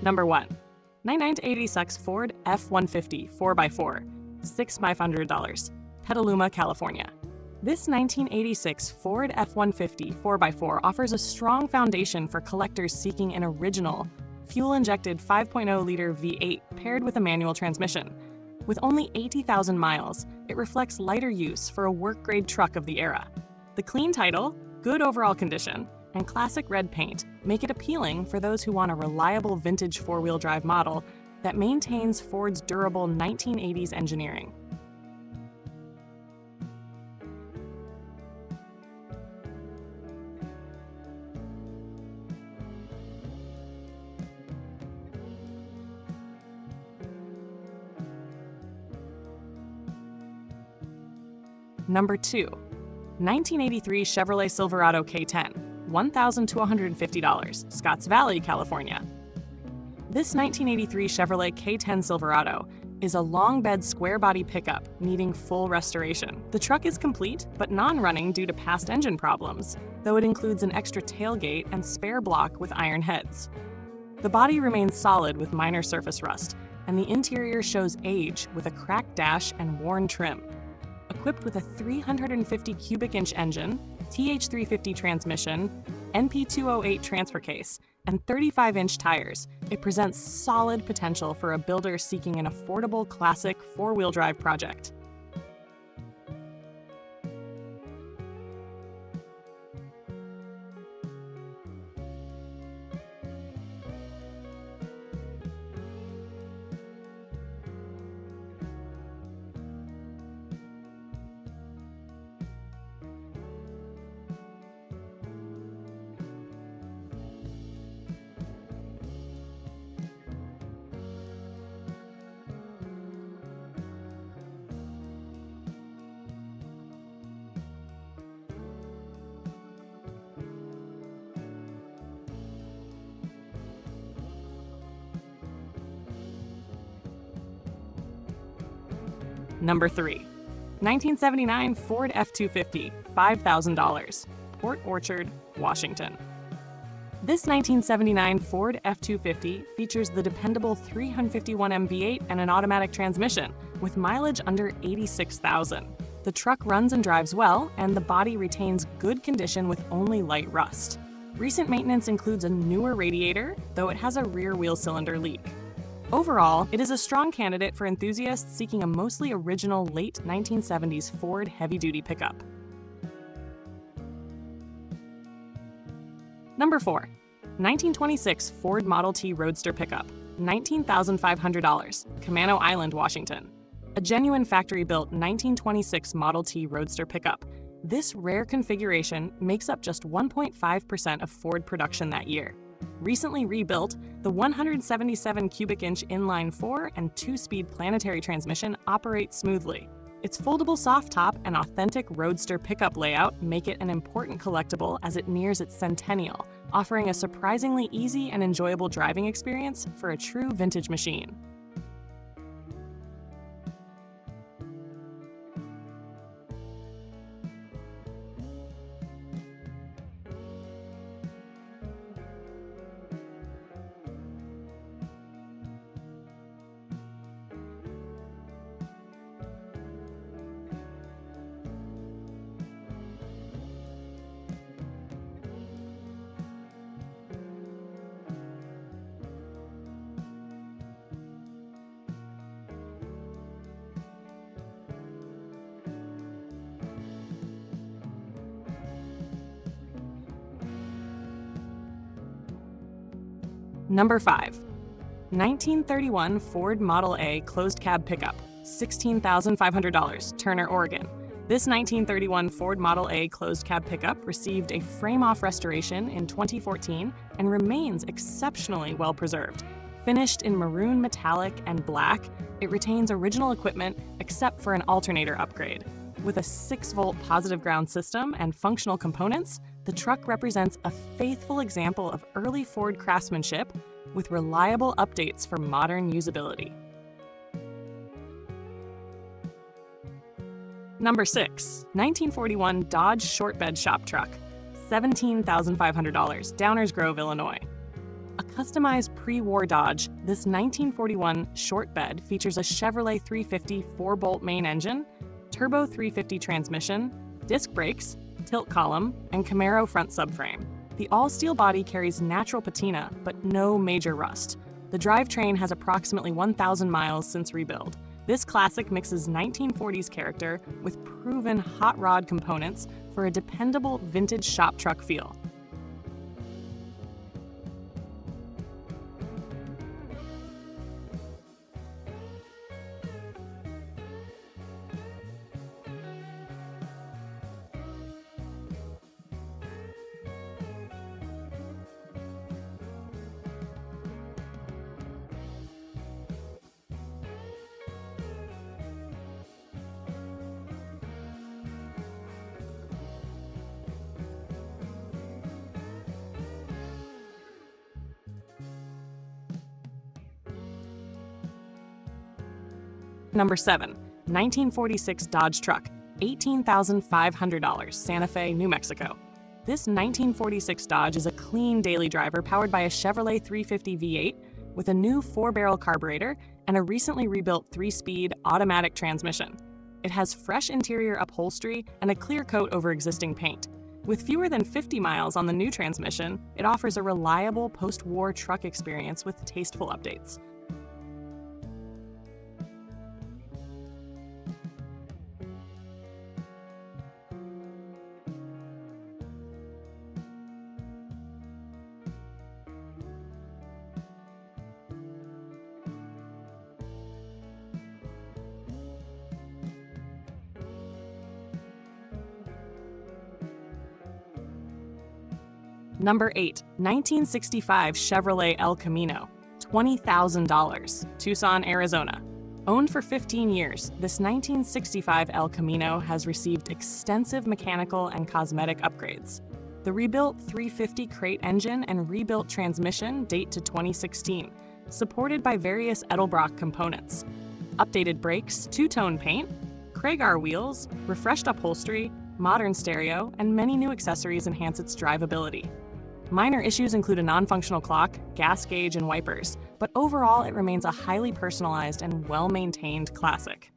Number 1. 1986 Ford F-150 4x4, $6,500, Petaluma, California. This 1986 Ford F-150 4x4 offers a strong foundation for collectors seeking an original, fuel-injected 5.0-liter V8 paired with a manual transmission. With only 80,000 miles, it reflects lighter use for a work-grade truck of the era. The clean title, good overall condition, and classic red paint make it appealing for those who want a reliable vintage four-wheel drive model that maintains Ford's durable 1980s engineering. Number 2. 1983 Chevrolet Silverado K-10, $1,250, Scotts Valley, California. This 1983 Chevrolet K-10 Silverado is a long-bed square-body pickup needing full restoration. The truck is complete, but non-running due to past engine problems, though it includes an extra tailgate and spare block with iron heads. The body remains solid with minor surface rust, and the interior shows age with a cracked dash and worn trim. Equipped with a 350 cubic inch engine, TH350 transmission, NP208 transfer case, and 35-inch tires, it presents solid potential for a builder seeking an affordable classic four-wheel drive project. Number 3. 1979 Ford F-250, $5,000, Port Orchard, Washington. This 1979 Ford F-250 features the dependable 351M V8 and an automatic transmission, with mileage under 86,000. The truck runs and drives well, and the body retains good condition with only light rust. Recent maintenance includes a newer radiator, though it has a rear wheel cylinder leak. Overall, it is a strong candidate for enthusiasts seeking a mostly original late 1970s Ford heavy-duty pickup. Number 4. 1926 Ford Model T Roadster Pickup, $19,500, Camano Island, Washington. A genuine factory-built 1926 Model T Roadster Pickup, this rare configuration makes up just 1.5% of Ford production that year. Recently rebuilt, the 177 cubic inch inline-4 and 2-speed planetary transmission operates smoothly. Its foldable soft top and authentic Roadster pickup layout make it an important collectible as it nears its centennial, offering a surprisingly easy and enjoyable driving experience for a true vintage machine. Number 5. 1931 Ford Model A Closed Cab Pickup, $16,500, Turner, Oregon. This 1931 Ford Model A Closed Cab Pickup received a frame-off restoration in 2014 and remains exceptionally well preserved. Finished in maroon metallic and black, it retains original equipment except for an alternator upgrade. With a 6-volt positive ground system and functional components, the truck represents a faithful example of early Ford craftsmanship with reliable updates for modern usability. Number 6. 1941 Dodge Short Bed Shop Truck, $17,500, Downers Grove, Illinois. A Customized pre-war Dodge, this 1941 short bed features a Chevrolet 350 4-bolt main engine, turbo 350 transmission, disc brakes, tilt column, and Camaro front subframe. The all-steel body carries natural patina, but no major rust. The drivetrain has approximately 1,000 miles since rebuild. This classic mixes 1940s character with proven hot rod components for a dependable vintage shop truck feel. Number 7. 1946 Dodge Truck, $18,500, Santa Fe, New Mexico. This 1946 Dodge is a clean daily driver powered by a Chevrolet 350 V8 with a new 4-barrel carburetor and a recently rebuilt 3-speed automatic transmission. It has fresh interior upholstery and a clear coat over existing paint. With fewer than 50 miles on the new transmission, it offers a reliable post-war truck experience with tasteful updates. Number 8. 1965 Chevrolet El Camino, $20,000, Tucson, Arizona. Owned for 15 years, this 1965 El Camino has received extensive mechanical and cosmetic upgrades. The rebuilt 350 crate engine and rebuilt transmission date to 2016, supported by various Edelbrock components. Updated brakes, two-tone paint, Craigar wheels, refreshed upholstery, modern stereo, and many new accessories enhance its drivability. Minor issues include a non-functional clock, gas gauge, and wipers, but overall it remains a highly personalized and well-maintained classic.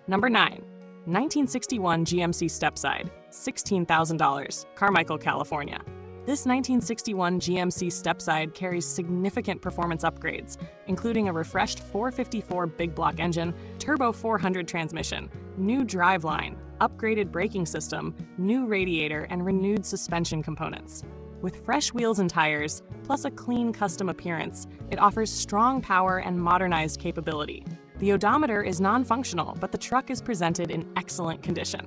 Number 9. 1961 GMC Stepside, $16,000, Carmichael, California. This 1961 GMC Stepside carries significant performance upgrades, including a refreshed 454 big block engine, turbo 400 transmission, new driveline, upgraded braking system, new radiator, and renewed suspension components. With fresh wheels and tires, plus a clean custom appearance, it offers strong power and modernized capability. The odometer is non-functional, but the truck is presented in excellent condition.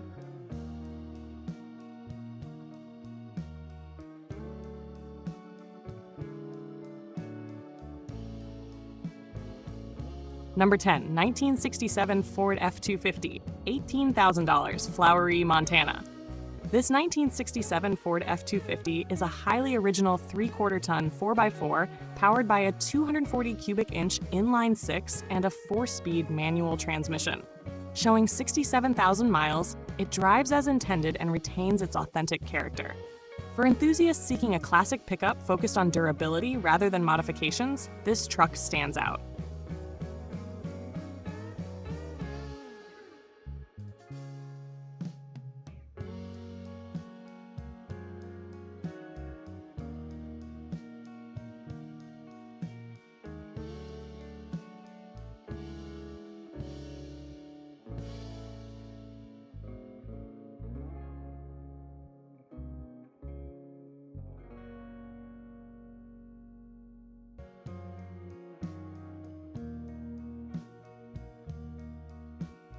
Number 10. 1967 Ford F-250, $18,000, Flowery, Montana. This 1967 Ford F-250 is a highly original 3/4-ton 4x4 powered by a 240 cubic inch inline-6 and a 4-speed manual transmission. Showing 67,000 miles, it drives as intended and retains its authentic character. For enthusiasts seeking a classic pickup focused on durability rather than modifications, this truck stands out.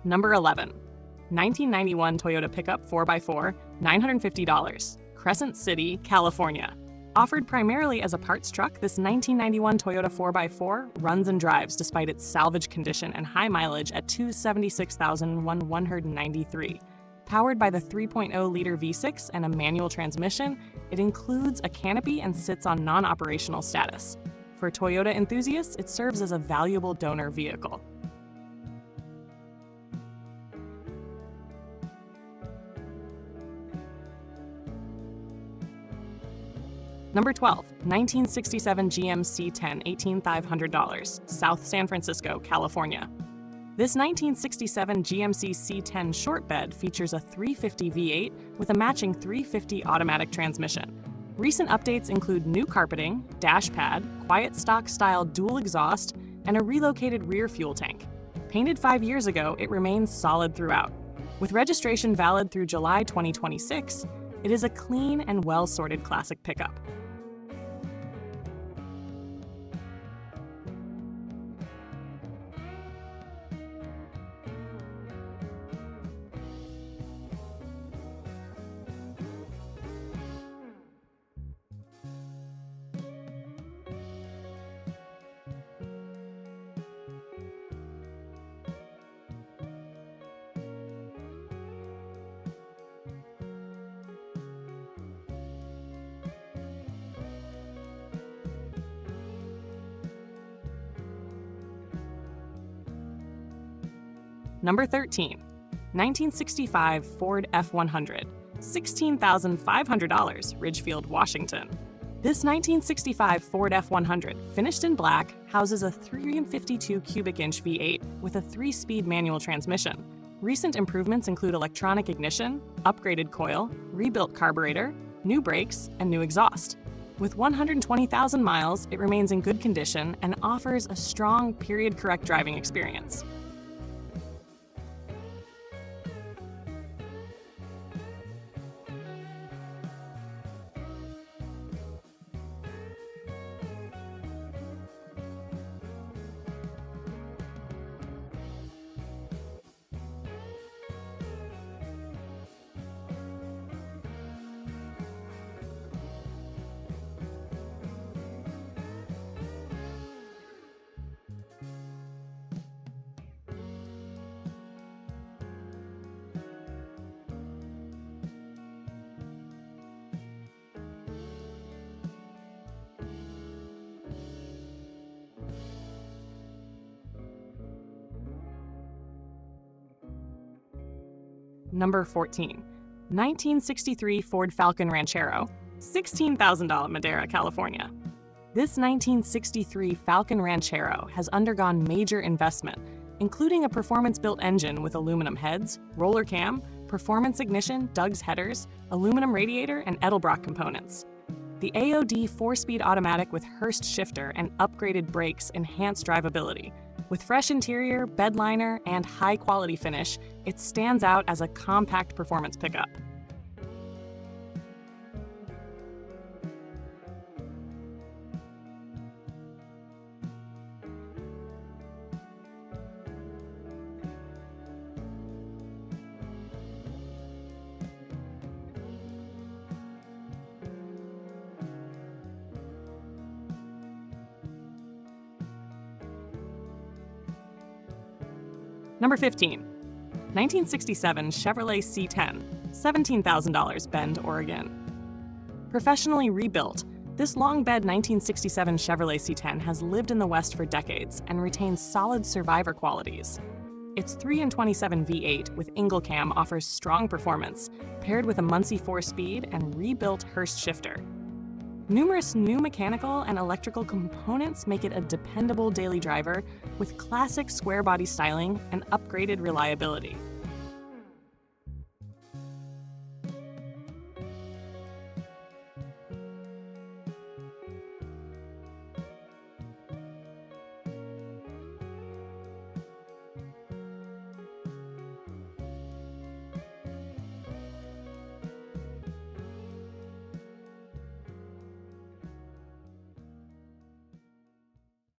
Number 11. 1991 Toyota Pickup 4x4, $950, Crescent City, California. Offered primarily as a parts truck, this 1991 Toyota 4x4 runs and drives despite its salvage condition and high mileage at 276,193. Powered by the 3.0-liter V6 and a manual transmission, it includes a canopy and sits on non-operational status. For Toyota enthusiasts, it serves as a valuable donor vehicle. Number 12, 1967 GMC C10, $18,500, South San Francisco, California. This 1967 GMC C10 short bed features a 350 V8 with a matching 350 automatic transmission. Recent updates include new carpeting, dash pad, quiet stock-style dual exhaust, and a relocated rear fuel tank. Painted 5 years ago, it remains solid throughout. With registration valid through July 2026, it is a clean and well-sorted classic pickup. Number 13, 1965 Ford F100, $16,500, Ridgefield, Washington. This 1965 Ford F100, finished in black, houses a 352 cubic inch V8 with a 3-speed manual transmission. Recent improvements include electronic ignition, upgraded coil, rebuilt carburetor, new brakes, and new exhaust. With 120,000 miles, it remains in good condition and offers a strong period-correct driving experience. Number 14, 1963 Ford Falcon Ranchero, $16,000, Madera, California. This 1963 Falcon Ranchero has undergone major investment, including a performance-built engine with aluminum heads, roller cam, performance ignition, Doug's headers, aluminum radiator, and Edelbrock components. The AOD 4-speed automatic with Hurst shifter and upgraded brakes enhance drivability. With fresh interior, bed liner, and high-quality finish, it stands out as a compact performance pickup. Number 15, 1967 Chevrolet C10, $17,000, Bend, Oregon. Professionally rebuilt, this long-bed 1967 Chevrolet C10 has lived in the West for decades and retains solid survivor qualities. Its 3.27 V8 with Ingle-Cam offers strong performance, paired with a Muncie 4-speed and rebuilt Hurst shifter. Numerous new mechanical and electrical components make it a dependable daily driver with classic square body styling and upgraded reliability.